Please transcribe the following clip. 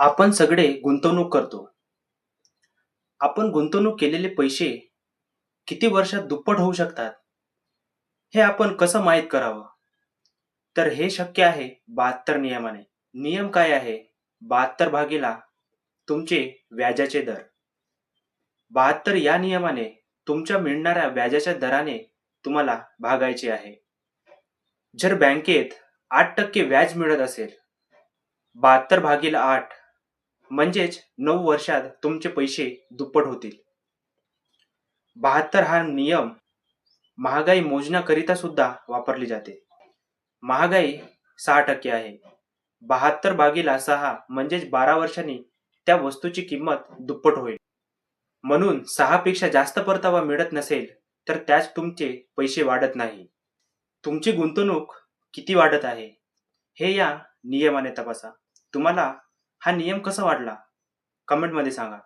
आपण सगळे गुंतवणूक करतो. आपण गुंतवणूक केलेले पैसे किती वर्षात दुप्पट होऊ शकतात, हे आपण कसं माहीत करावं? तर हे शक्य आहे 72 नियमाने. नियम काय आहे? 72 भागीला तुमचे व्याजाचे दर. 72 या नियमाने तुमच्या मिळणाऱ्या व्याजाच्या दराने तुम्हाला भागायचे आहे. जर बँकेत 8% व्याज मिळत असेल, 72 भागीला 8 म्हणजेच 9 वर्षात तुमचे पैसे दुप्पट होतील. 72 हा नियम महागाई मोजण्याकरिता सुद्धा वापरली जाते. महागाई 6% आहे. 72 भागीला 6 म्हणजेच 12 वर्षांनी त्या वस्तूची किंमत दुप्पट होईल. म्हणून 6 पेक्षा जास्त परतावा मिळत नसेल तर त्यात तुमचे पैसे वाढत नाही. तुमची गुंतवणूक किती वाढत आहे हे या नियमाने तपासा. तुम्हाला हा नियम कसा वाटला? कमेंटमध्ये सांगा.